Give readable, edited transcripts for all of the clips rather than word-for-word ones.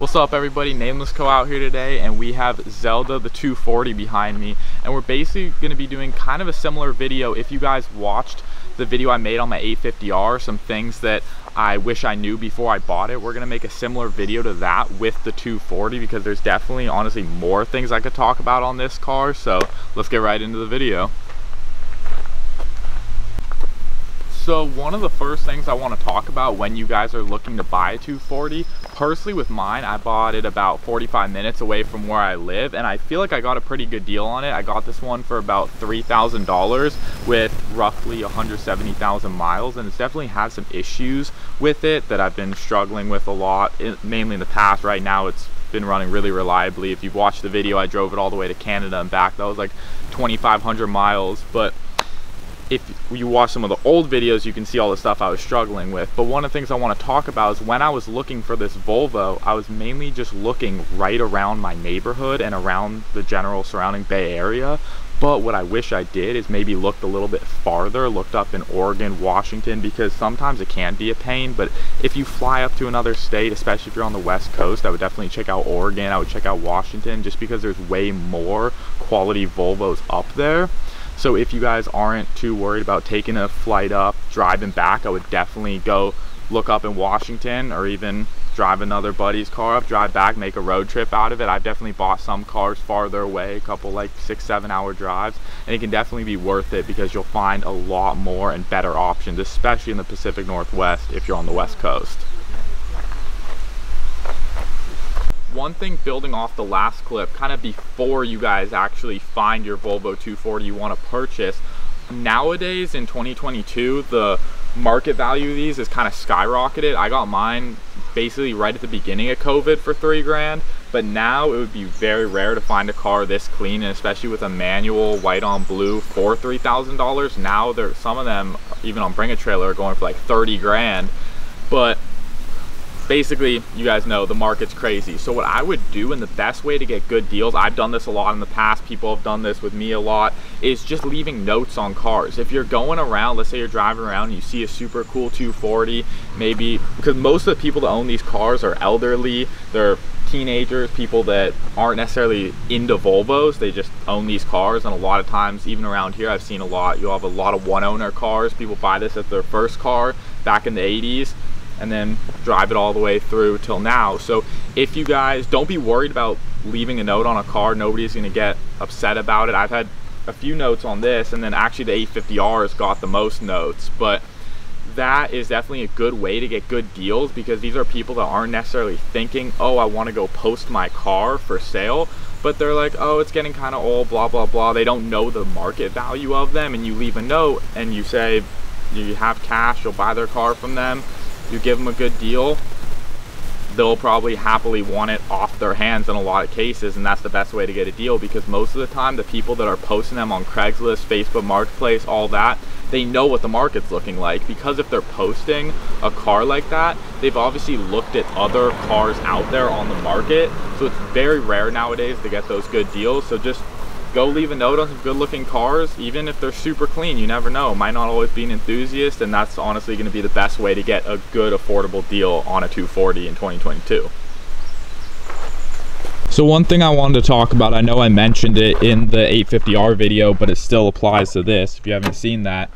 What's up everybody, Nameless Co out here today, and we have Zelda the 240 behind me, and we're basically going to be doing kind of a similar video. If you guys watched the video I made on my 850R, some things that I wish I knew before I bought it, we're going to make a similar video to that with the 240 because there's definitely honestly more things I could talk about on this car. So let's get right into the video. So one of the first things I want to talk about when you guys are looking to buy a 240, personally with mine, I bought it about 45 minutes away from where I live, and I feel like I got a pretty good deal on it. I got this one for about $3,000 with roughly 170,000 miles, and it's definitely had some issues with it that I've been struggling with a lot, mainly in the past. Right now it's been running really reliably. If you've watched the video, I drove it all the way to Canada and back. That was like 2,500 miles, but if you watch some of the old videos, you can see all the stuff I was struggling with. But one of the things I want to talk about is when I was looking for this Volvo, I was mainly just looking right around my neighborhood and around the general surrounding Bay Area. But what I wish I did is maybe looked a little bit farther, looked up in Oregon, Washington, because sometimes it can be a pain. But if you fly up to another state, especially if you're on the West Coast, I would definitely check out Oregon. I would check out Washington, just because there's way more quality Volvos up there. So if you guys aren't too worried about taking a flight up, driving back, I would definitely go look up in Washington, or even drive another buddy's car up, drive back, make a road trip out of it. I've definitely bought some cars farther away, a couple like 6-7 hour drives, and it can definitely be worth it because you'll find a lot more and better options, especially in the Pacific Northwest if you're on the West Coast. One thing, building off the last clip, kind of before you guys actually find your Volvo 240 you want to purchase, nowadays in 2022 the market value of these is kind of skyrocketed. I got mine basically right at the beginning of COVID for $3 grand, but now it would be very rare to find a car this clean, and especially with a manual white on blue for $3,000. Now some of them even on Bring a Trailer are going for like 30 grand. But basically, you guys know the market's crazy. So what I would do, and the best way to get good deals, I've done this a lot in the past, people have done this with me a lot, is just leaving notes on cars. If you're going around, let's say you're driving around and you see a super cool 240, maybe, because most of the people that own these cars are elderly, they're teenagers, people that aren't necessarily into Volvos, they just own these cars. And a lot of times, even around here, I've seen a lot, you'll have a lot of one-owner cars. People buy this as their first car back in the 80s and then drive it all the way through till now. So if you guys don't be worried about leaving a note on a car, nobody's gonna get upset about it. I've had a few notes on this, and then actually the 850R's got the most notes, but that is definitely a good way to get good deals, because these are people that aren't necessarily thinking, oh, I want to go post my car for sale, but they're like, oh, it's getting kind of old, blah blah blah. They don't know the market value of them, and you leave a note and you say you have cash, you'll buy their car from them, you give them a good deal, they'll probably happily want it off their hands in a lot of cases. And that's the best way to get a deal, because most of the time the people that are posting them on Craigslist, Facebook Marketplace, all that, they know what the market's looking like, because if they're posting a car like that, they've obviously looked at other cars out there on the market. So it's very rare nowadays to get those good deals. So just go leave a note on some good looking cars, even if they're super clean. You never know, might not always be an enthusiast, and that's honestly going to be the best way to get a good affordable deal on a 240 in 2022. So one thing I wanted to talk about, I know I mentioned it in the 850R video, but it still applies to this if you haven't seen that,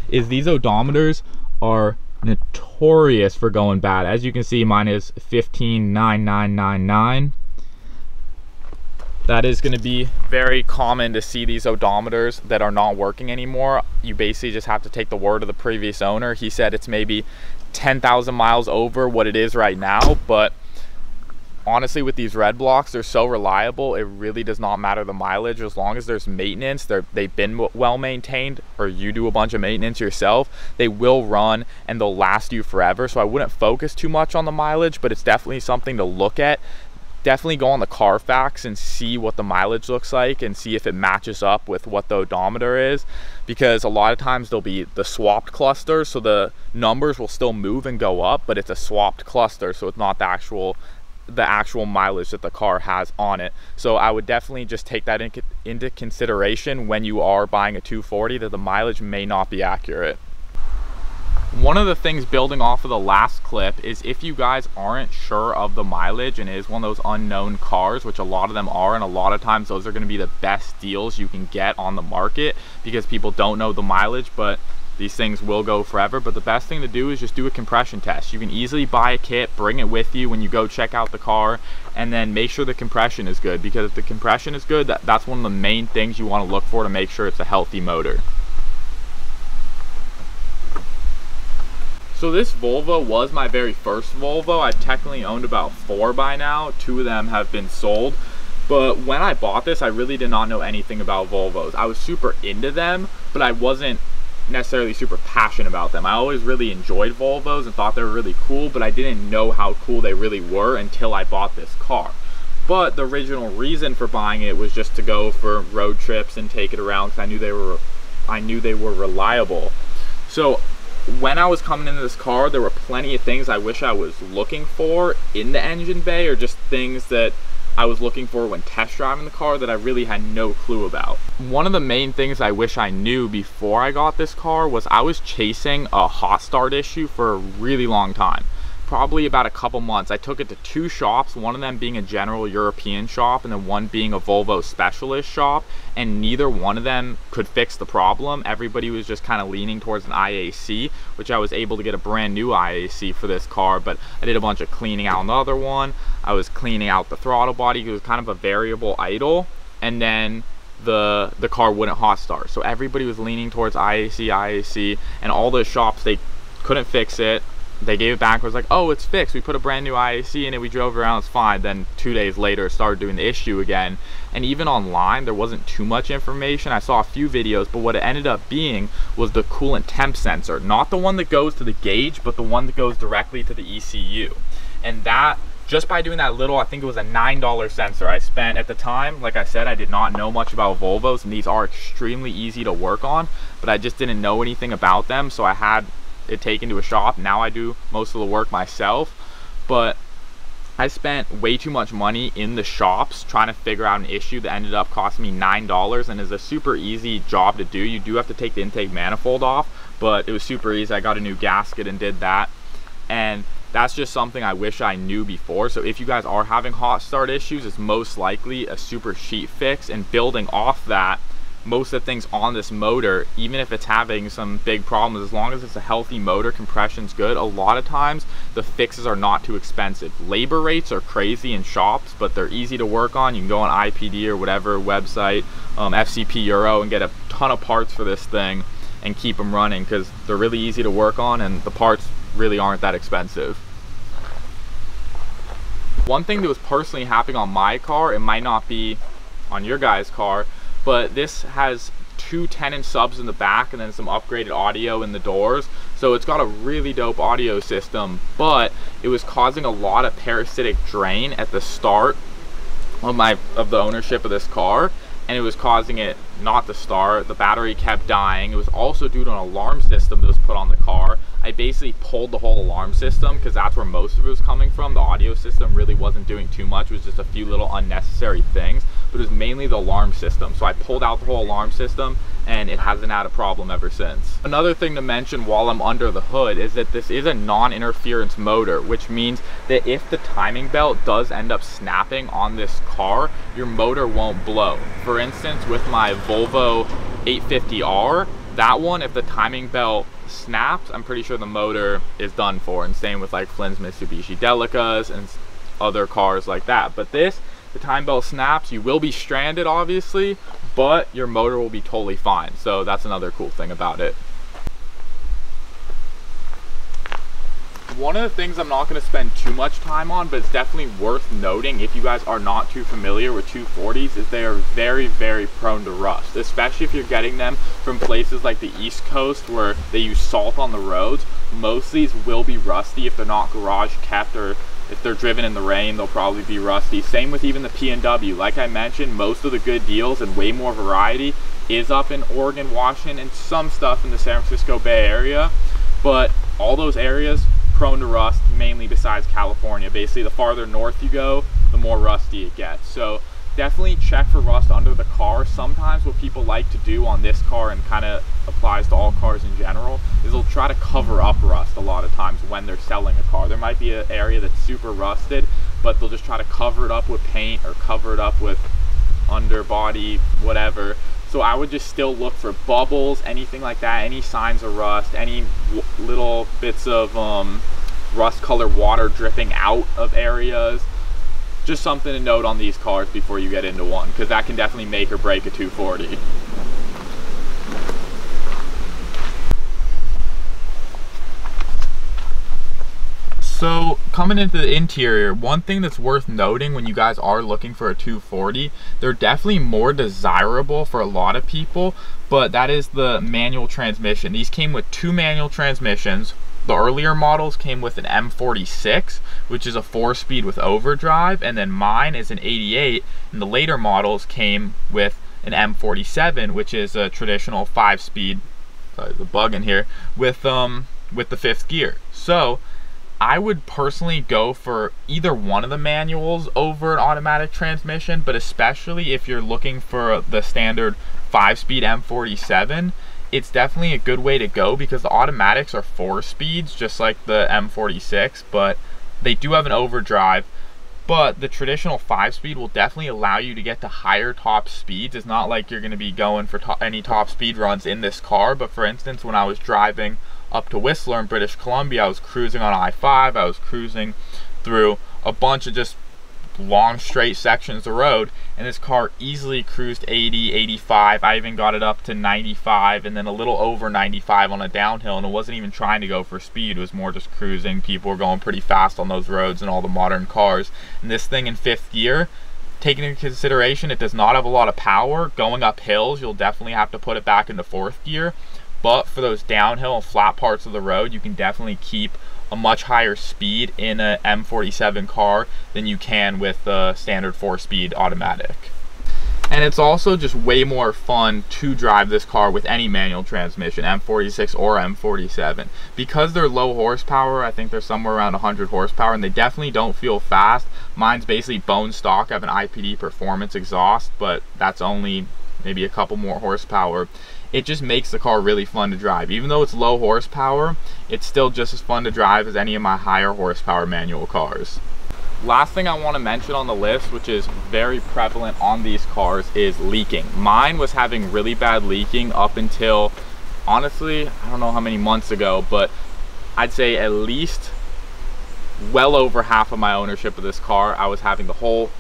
is these odometers are notorious for going bad. As you can see, mine is 159999. That is going to be very common to see these odometers that are not working anymore. You basically just have to take the word of the previous owner. He said it's maybe 10,000 miles over what it is right now, but honestly with these red blocks, they're so reliable, it really does not matter the mileage. As long as there's maintenance, they've been well maintained, or you do a bunch of maintenance yourself, they will run and they'll last you forever. So I wouldn't focus too much on the mileage, but it's definitely something to look at. Definitely go on the Carfax and see what the mileage looks like, and see if it matches up with what the odometer is, because a lot of times there'll be the swapped clusters, so the numbers will still move and go up, but it's a swapped cluster, so it's not the actual mileage that the car has on it. So I would definitely just take that into consideration when you are buying a 240, that the mileage may not be accurate. One of the things building off of the last clip is if you guys aren't sure of the mileage and it is one of those unknown cars, which a lot of them are, and a lot of times those are going to be the best deals you can get on the market because people don't know the mileage, but these things will go forever. But the best thing to do is just do a compression test. You can easily buy a kit, bring it with you when you go check out the car, and then make sure the compression is good, because if the compression is good, that's one of the main things you want to look for to make sure it's a healthy motor. So this Volvo was my very first Volvo. I've technically owned about 4 by now. 2 of them have been sold. But when I bought this, I really did not know anything about Volvos. I was super into them, but I wasn't necessarily super passionate about them. I always really enjoyed Volvos and thought they were really cool, but I didn't know how cool they really were until I bought this car. But the original reason for buying it was just to go for road trips and take it around, because I knew they were reliable. So when I was coming into this car, there were plenty of things I wish I was looking for in the engine bay, or just things that I was looking for when test driving the car that I really had no clue about. One of the main things I wish I knew before I got this car was I was chasing a hot start issue for a really long time. Probably about a couple months. I took it to 2 shops, one of them being a general European shop and then one being a Volvo specialist shop, and neither one of them could fix the problem. Everybody was just kind of leaning towards an IAC, which I was able to get a brand new IAC for this car, but I did a bunch of cleaning out on the other one. I was cleaning out the throttle body. It was kind of a variable idle, and then the car wouldn't hot start. So everybody was leaning towards IAC, and all those shops, they couldn't fix it. They gave it back, was like, oh, it's fixed. We put a brand new IAC in it, we drove around, it's fine. Then 2 days later, started doing the issue again. And even online, there wasn't too much information. I saw a few videos, but what it ended up being was the coolant temp sensor. Not the one that goes to the gauge, but the one that goes directly to the ECU. And that, just by doing that little, I think it was a $9 sensor I spent at the time. Like I said, I did not know much about Volvos, and these are extremely easy to work on, but I just didn't know anything about them, so I had it taken to a shop. Now I do most of the work myself, but I spent way too much money in the shops trying to figure out an issue that ended up costing me $9, and is a super easy job to do. You do have to take the intake manifold off, but it was super easy. I got a new gasket and did that, and that's just something I wish I knew before. So if you guys are having hot start issues, it's most likely a super sheet fix, and building off that, most of the things on this motor, even if it's having some big problems, as long as it's a healthy motor, compression's good, a lot of times the fixes are not too expensive. Labor rates are crazy in shops, but they're easy to work on. You can go on IPD or whatever website, FCP Euro, and get a ton of parts for this thing and keep them running, because they're really easy to work on and the parts really aren't that expensive. One thing that was personally happening on my car, it might not be on your guys' car, but this has 2 10-inch subs in the back and then some upgraded audio in the doors. So it's got a really dope audio system, but it was causing a lot of parasitic drain at the start of the ownership of this car, and it was causing it not to start. The battery kept dying. It was also due to an alarm system that was put on the car. I basically pulled the whole alarm system because that's where most of it was coming from. The audio system really wasn't doing too much. It was just a few little unnecessary things, but it was mainly the alarm system. So I pulled out the whole alarm system, and it hasn't had a problem ever since. Another thing to mention while I'm under the hood is that this is a non-interference motor, which means that if the timing belt does end up snapping on this car, your motor won't blow. For instance, with my Volvo 850R, that one, if the timing belt snaps, I'm pretty sure the motor is done for. And same with like Flynn's Mitsubishi Delicas and other cars like that. But this, the time belt snaps, you will be stranded obviously, but your motor will be totally fine. So that's another cool thing about it. One of the things I'm not going to spend too much time on, but it's definitely worth noting if you guys are not too familiar with 240s, is they are very, very prone to rust, especially if you're getting them from places like the East Coast where they use salt on the roads. Most of these will be rusty if they're not garage kept, or if they're driven in the rain, they'll probably be rusty. Same with even the P&W. Like I mentioned, most of the good deals and way more variety is up in Oregon, Washington, and some stuff in the San Francisco Bay Area, but all those areas prone to rust, mainly besides California. Basically, the farther north you go, the more rusty it gets. So definitely check for rust under the car. Sometimes what people like to do on this car, and kind of applies to all cars in general, is they'll try to cover up rust a lot of times when they're selling a car. There might be an area that's super rusted, but they'll just try to cover it up with paint or cover it up with underbody, whatever. So I would just still look for bubbles, anything like that, any signs of rust, any little bits of rust colored water dripping out of areas. Just something to note on these cars before you get into one, because that can definitely make or break a 240. So coming into the interior, one thing that's worth noting when you guys are looking for a 240, they're definitely more desirable for a lot of people, but that is the manual transmission. These came with 2 manual transmissions. The earlier models came with an M46, which is a 4-speed with overdrive, and then mine is an 88, and the later models came with an M47, which is a traditional 5-speed, sorry, the bug in here, with the 5th gear. So I would personally go for either one of the manuals over an automatic transmission, but especially if you're looking for the standard 5-speed M47, it's definitely a good way to go, because the automatics are 4 speeds, just like the M46, but they do have an overdrive. But the traditional 5-speed will definitely allow you to get to higher top speeds. It's not like you're going to be going for any top speed runs in this car, but for instance, when I was driving up to Whistler in British Columbia, I was cruising on I-5, I was cruising through a bunch of just long straight sections of road, and this car easily cruised 80, 85. I even got it up to 95, and then a little over 95 on a downhill, and it wasn't even trying to go for speed. It was more just cruising. People were going pretty fast on those roads and all the modern cars. And this thing in 5th gear, taking into consideration it does not have a lot of power, going up hills you'll definitely have to put it back into 4th gear, but for those downhill and flat parts of the road, you can definitely keep a much higher speed in a M47 car than you can with the standard 4-speed automatic. And it's also just way more fun to drive this car with any manual transmission, M46 or M47. Because they're low horsepower, I think they're somewhere around 100 horsepower, and they definitely don't feel fast. Mine's basically bone stock. I have an IPD performance exhaust, but that's only maybe a couple more horsepower. It just makes the car really fun to drive. Even though it's low horsepower, it's still just as fun to drive as any of my higher horsepower manual cars. Last thing I want to mention on the list, which is very prevalent on these cars, is leaking. Mine was having really bad leaking up until, honestly, I don't know how many months ago, but I'd say at least well over half of my ownership of this car, I was having the whole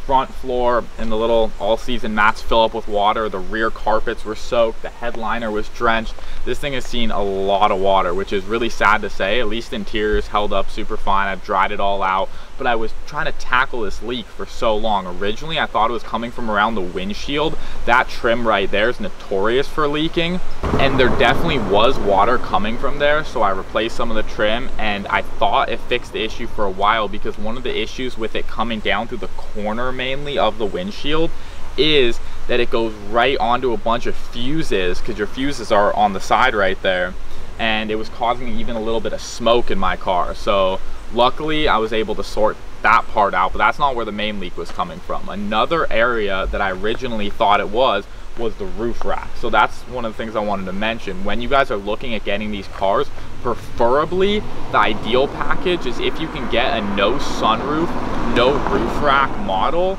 front floor and the little all-season mats fill up with water. The rear carpets were soaked. The headliner was drenched. This thing has seen a lot of water, which is really sad to say. At least the interior's held up super fine. I've dried it all out, but I was trying to tackle this leak for so long. Originally, I thought it was coming from around the windshield. That trim right there is notorious for leaking, and there definitely was water coming from there, so I replaced some of the trim, and I thought it fixed the issue for a while, because one of the issues with it coming down through the corner mainly of the windshield is that it goes right onto a bunch of fuses, because your fuses are on the side right there, and it was causing even a little bit of smoke in my car. So luckily I was able to sort that part out, but that's not where the main leak was coming from. Another area that I originally thought it was the roof rack. So that's one of the things I wanted to mention. When you guys are looking at getting these cars, preferably the ideal package is if you can get a no sunroof, no roof rack model,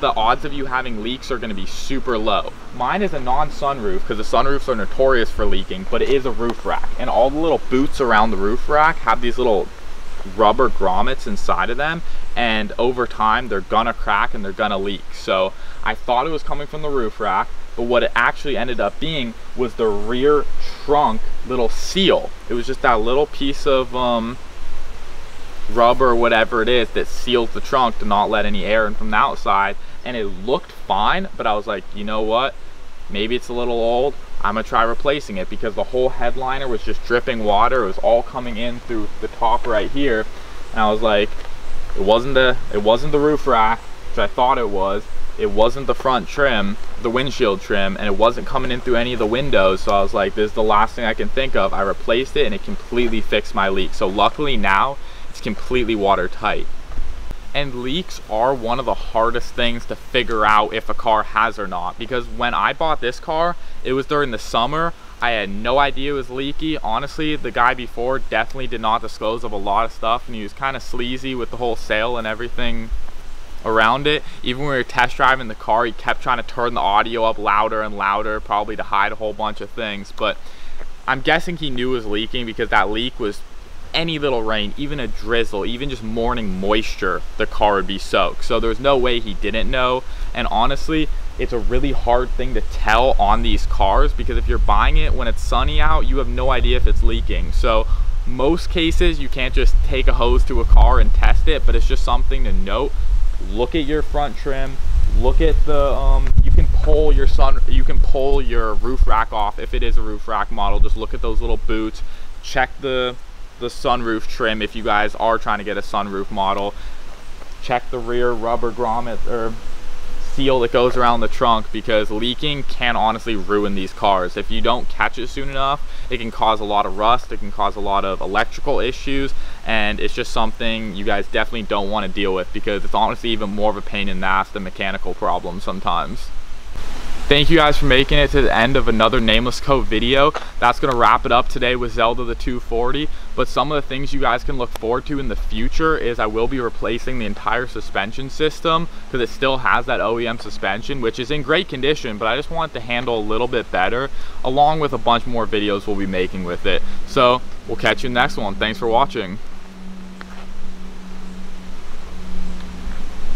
the odds of you having leaks are going to be super low. Mine is a non-sunroof, because the sunroofs are notorious for leaking, but it is a roof rack, and all the little boots around the roof rack have these little rubber grommets inside of them, and over time they're gonna crack and they're gonna leak. So I thought it was coming from the roof rack, but what it actually ended up being was the rear trunk little seal. It was just that little piece of rubber or whatever it is that seals the trunk to not let any air in from the outside, and it looked fine, but I was like, you know what, maybe it's a little old, I'm gonna try replacing it, because the whole headliner was just dripping water. It was all coming in through the top right here, and I was like, it wasn't the roof rack, which I thought it was. It wasn't the front trim, the windshield trim, and it wasn't coming in through any of the windows. So I was like, this is the last thing I can think of. I replaced it, and it completely fixed my leak. So luckily now it's completely watertight. And leaks are one of the hardest things to figure out if a car has or not, because when I bought this car, it was during the summer. I had no idea it was leaky. Honestly, the guy before definitely did not disclose of a lot of stuff, and he was kind of sleazy with the whole sale and everything around it. Even when we were test driving the car, he kept trying to turn the audio up louder and louder, probably to hide a whole bunch of things. But I'm guessing he knew it was leaking, because that leak was any little rain, even a drizzle, even just morning moisture, the car would be soaked. So there's no way he didn't know. And honestly, it's a really hard thing to tell on these cars, because if you're buying it when it's sunny out, you have no idea if it's leaking. So most cases you can't just take a hose to a car and test it, but it's just something to note. Look at your front trim, look at the you can pull your roof rack off if it is a roof rack model. Just look at those little boots, check the sunroof trim if you guys are trying to get a sunroof model. Check the rear rubber grommet or seal that goes around the trunk, because leaking can honestly ruin these cars. If you don't catch it soon enough, it can cause a lot of rust, it can cause a lot of electrical issues, and it's just something you guys definitely don't want to deal with, because it's honestly even more of a pain in the ass than mechanical problems sometimes. Thank you guys for making it to the end of another Nameless Co video. That's going to wrap it up today with Zelda the 240. But some of the things you guys can look forward to in the future is I will be replacing the entire suspension system, because it still has that OEM suspension, which is in great condition, but I just want it to handle a little bit better, along with a bunch more videos we'll be making with it. So we'll catch you in the next one. Thanks for watching.